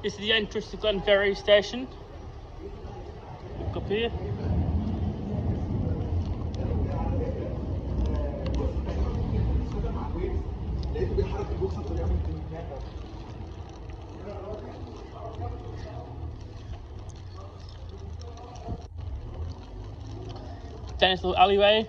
This is the entrance to Glenferrie station. Look up here. Down this little alleyway.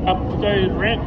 Up to go to the ramp.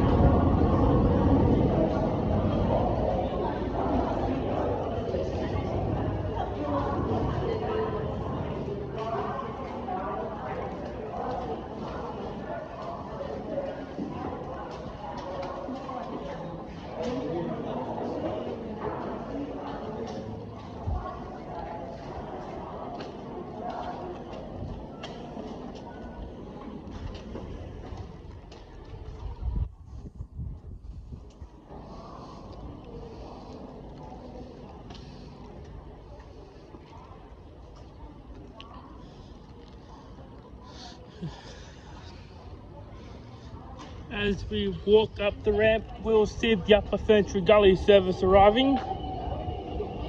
As we walk up the ramp, we'll see the Upper Flinders Gully service arriving,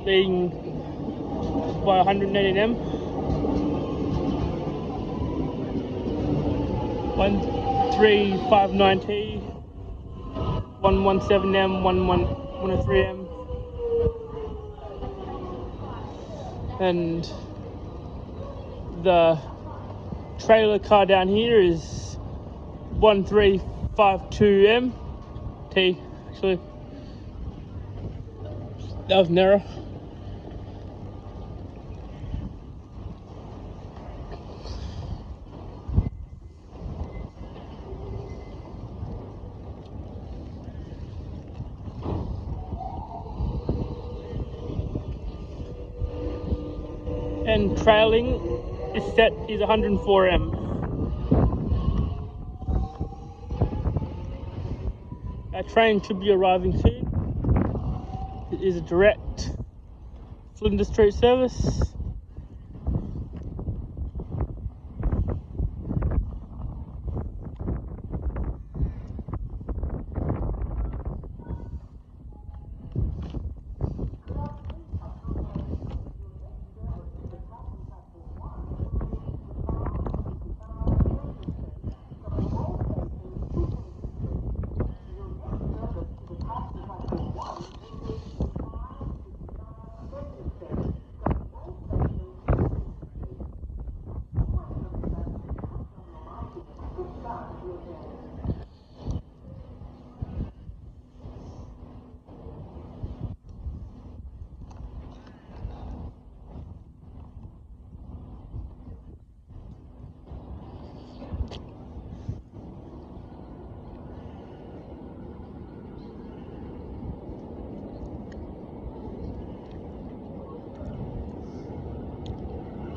leading by 180M. 1359T, 117M, 103M, and the trailer car down here is 1352M T. Actually, that was an error. And trailing is set is 104M. Our train should be arriving soon. It is a direct Flinders Street service.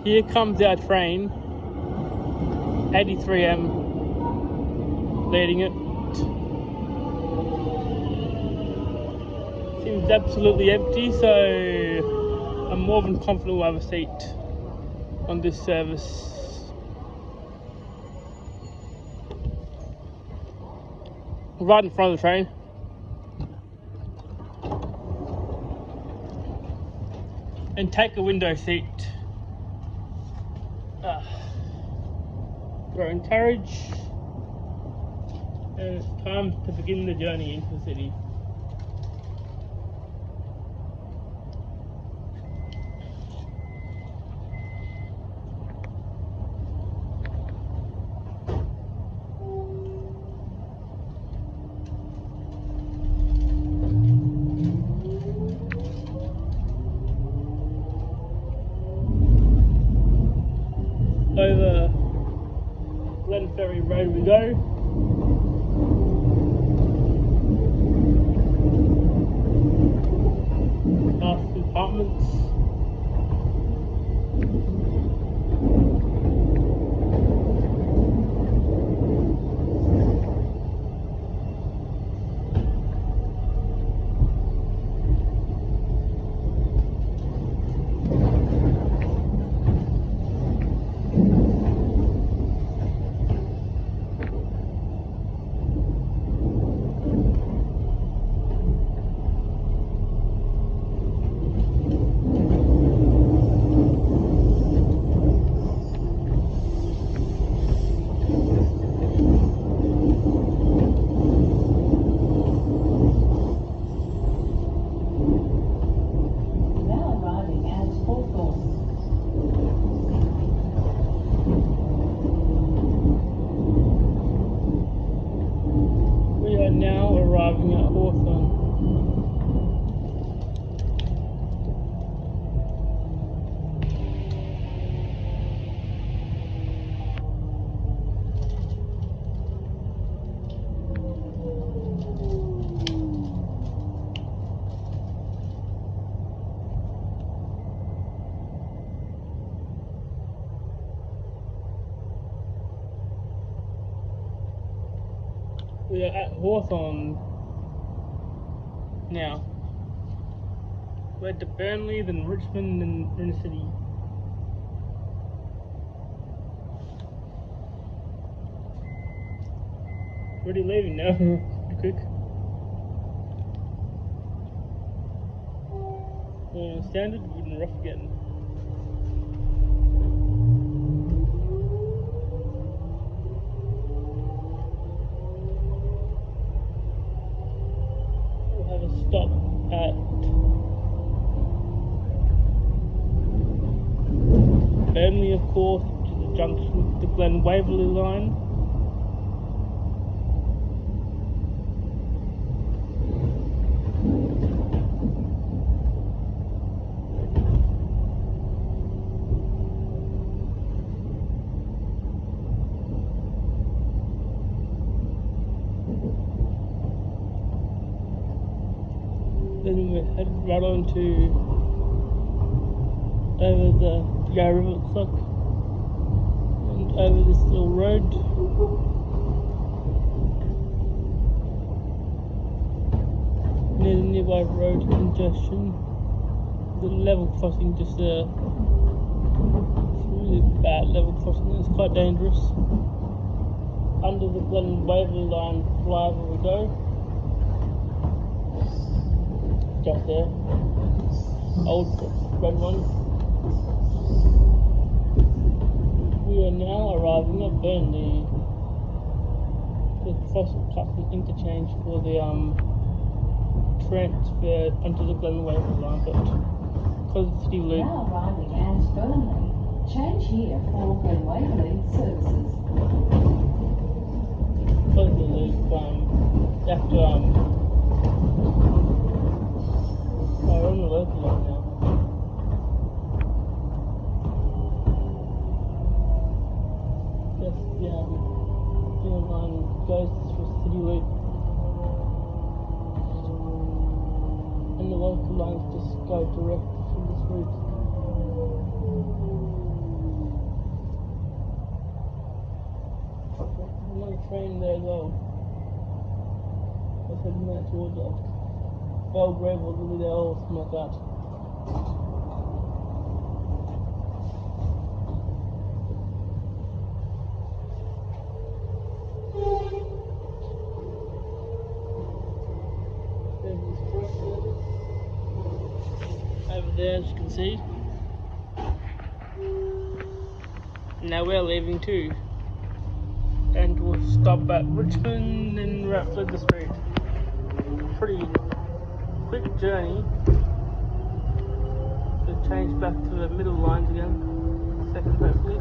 Here comes our train, 83M, leading it. Seems absolutely empty, so I'm more than confident we'll have a seat on this service. Right in front of the train. And take a window seat. We're in carriage, and it's time to begin the journey into the city. over Glenferrie Road we go. Past the apartments. Now arriving at Hawthorne. We are at Hawthorne now. We're to Burnley, then Richmond, and we're in the city. Already leaving now. Pretty quick. Standard, wooden rough again. Stop at Burnley, of course, which is the junction with the Glenferrie line. Then we're headed right on to over the Yarra River, looks like, and over this little road. Near the nearby road congestion. The level crossing just there. It's a really bad level crossing, it's quite dangerous. Under the Glenferrie line flyover we go. Just there, old red one. We are now arriving at Burnley. The cross-platform interchange for the transfer onto the Glenferrie line, but because the city loop. Now arriving at Burnley. Change here for Glenferrie services. Because the loop, you have to we're on the local line now. Yes, the line goes through City Loop. And the local lines just go direct from this route. Another train there as well. I heading there towards it. Belgrave or Lily there or something like that. There's the structure over there, as you can see. Now we're leaving too. And we'll stop at Richmond and we're at Flinders Street. Pretty quick journey to change back to the middle lines again, second hopefully.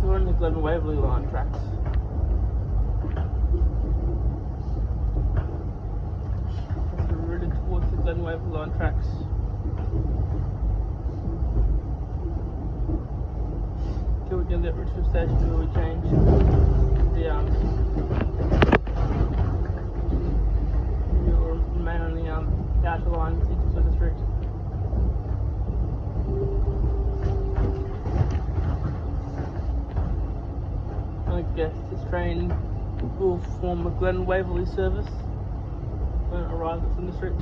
We're on the Glenferrie line tracks. We're really towards the Glenferrie line tracks. the Richmond station where we change the we will remain on the outer line into Flinders Street. I guess this train will form a Glenferrie service when it arrives at Flinders Street.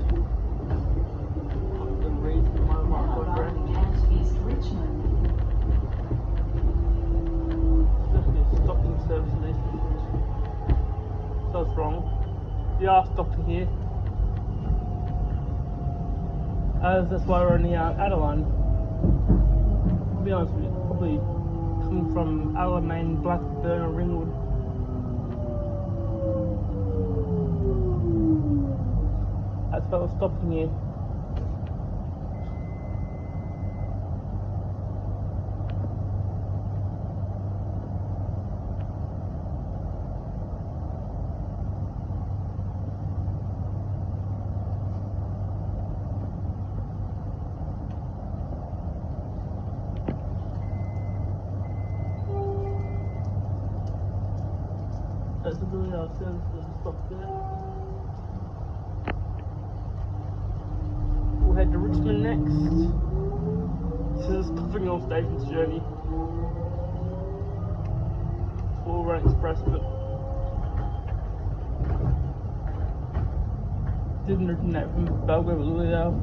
The reason why I might go direct. East Richmond. Stopping service in East Richmond. So it's wrong. We are stopping here. That's why we're on the outer line. To be honest with you, probably coming from Alamein, Blackburn or Ringwood. That's why we're stopping here. That's a really our service for the stop there. We'll head to Richmond next. This is stopping all stations journey. We'll run express, but didn't originate from Belgrade, but Lilydale.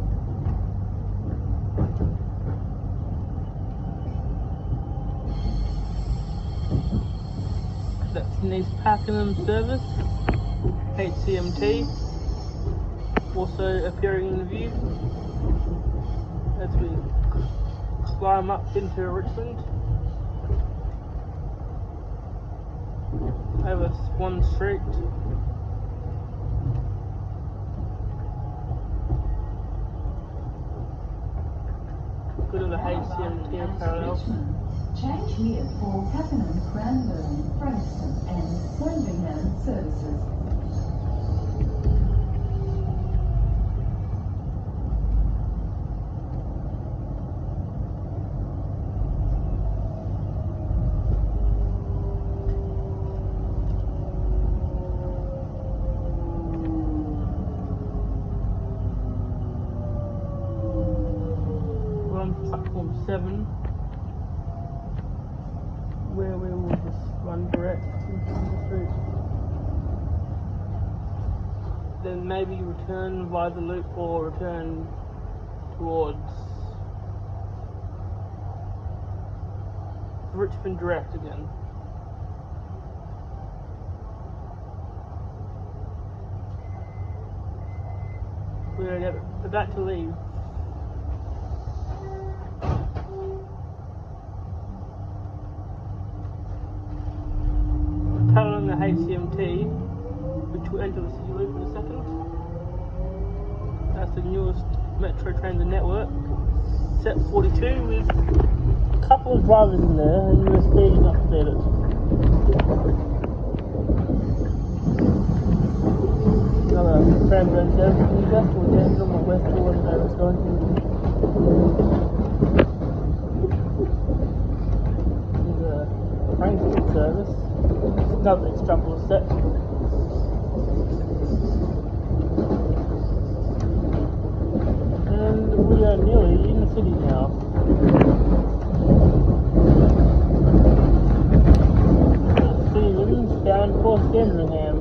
That's an East Pakenham service, HCMT, also appearing in the view as we climb up into Richmond over Swan Street. Go to the HCMT parallel. Change here for Pakenham, Cranbourne, Frankston and Sandringham services. We're on platform 7. Where we will just run direct into the street. Then maybe return via the loop or return towards Richmond direct again. We're about to leave. Paralleling the HCMT, which will enter the city loop in a second. That's the newest metro train in the network. Set 42 with a couple of drivers in there and we're speeding up to beat it. Another Cranbourne service from West or Denham or West or whatever it's going to. There's a Frankston service. Another extrapolate set. And we are nearly in the city now. Stevens bound for Sandringham.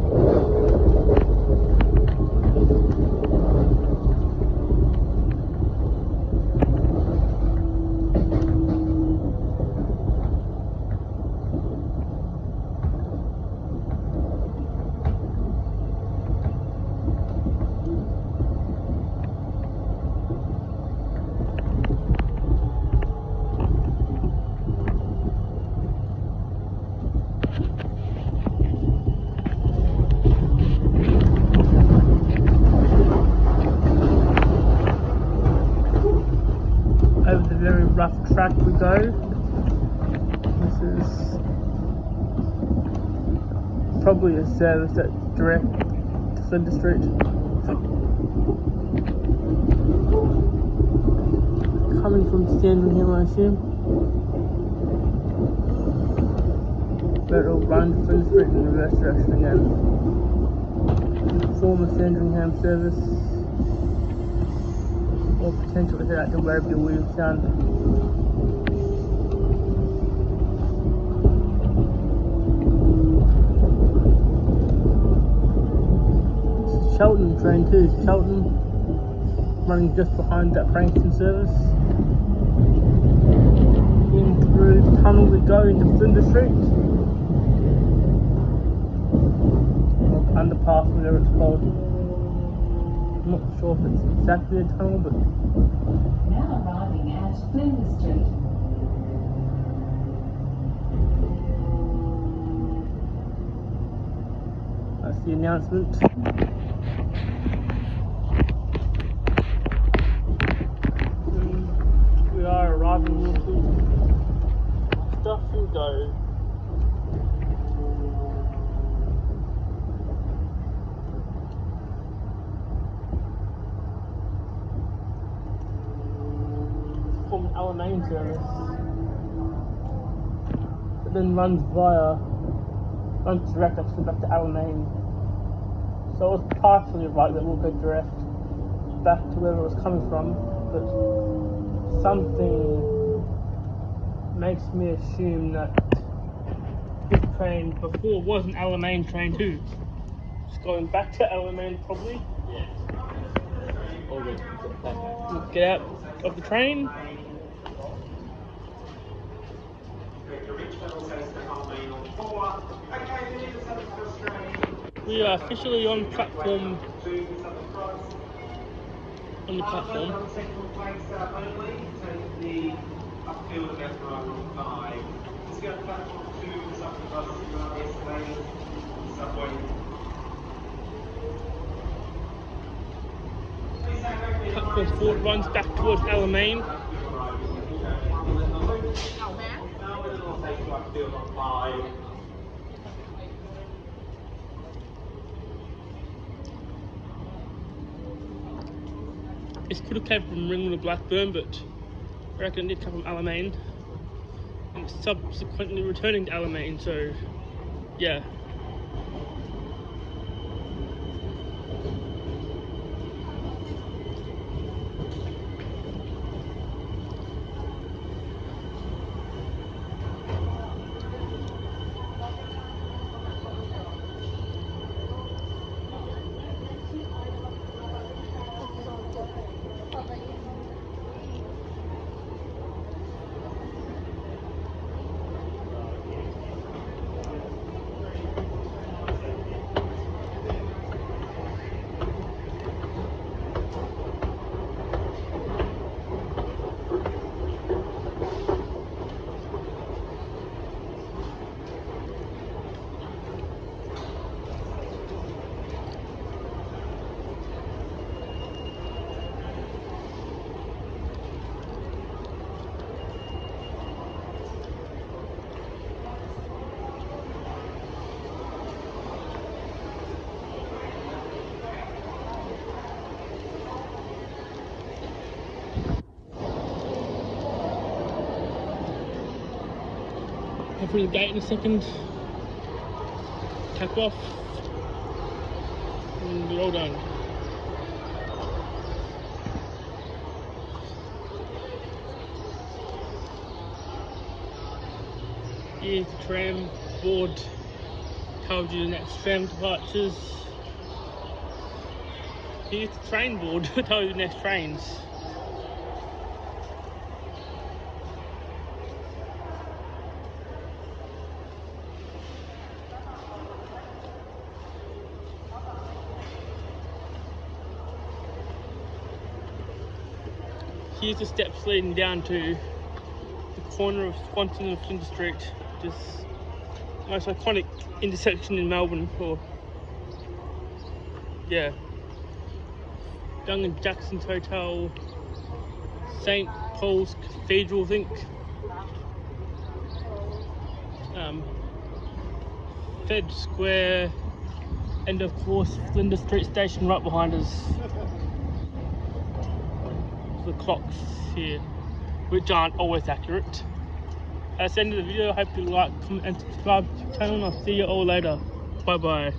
Over the very rough track we go. This is probably a service that's direct to Flinders Street. Coming from Sandringham, I assume. so it'll run to Flinders Street in reverse direction again. Former Sandringham service, or potentially head out to Werribee Williamstown. Cheltenham train too. Cheltenham running just behind that Frankston service. In through the tunnel we go into Flinders Street. Or underpass, whatever it's called. I'm not sure if it's exactly a tunnel, but Now arriving at Flinders Street. that's the announcement. We are arriving into Stuff and Go. From Alamein service, it then runs direct actually back to Alamein. So it was partially right that we'll go direct back to wherever it was coming from, but something makes me assume that this train before was an Alamein train too. Just going back to Alamein probably. Yeah. All good. We'll get out of the train. We are officially on platform. On the platform. Platform 4 runs back towards Alamein. This could have come from Ringwood or Blackburn, but I reckon it did come from Alamein, and it's subsequently returning to Alamein, so yeah. Go through the gate in a second, tap off, and we're all done. Here's the tram board, tells you the next tram departures. Here's the train board, tells you the next trains. Here's the steps leading down to the corner of Swanton and Flinders Street, which is the most iconic intersection in Melbourne. Or yeah, Young and Jackson's Hotel, St Paul's Cathedral, I think. Fed Square, and of course Flinders Street Station right behind us. The clocks here, which aren't always accurate. That's the end of the video. I hope you like, comment, and subscribe to the channel, and I'll see you all later. Bye bye.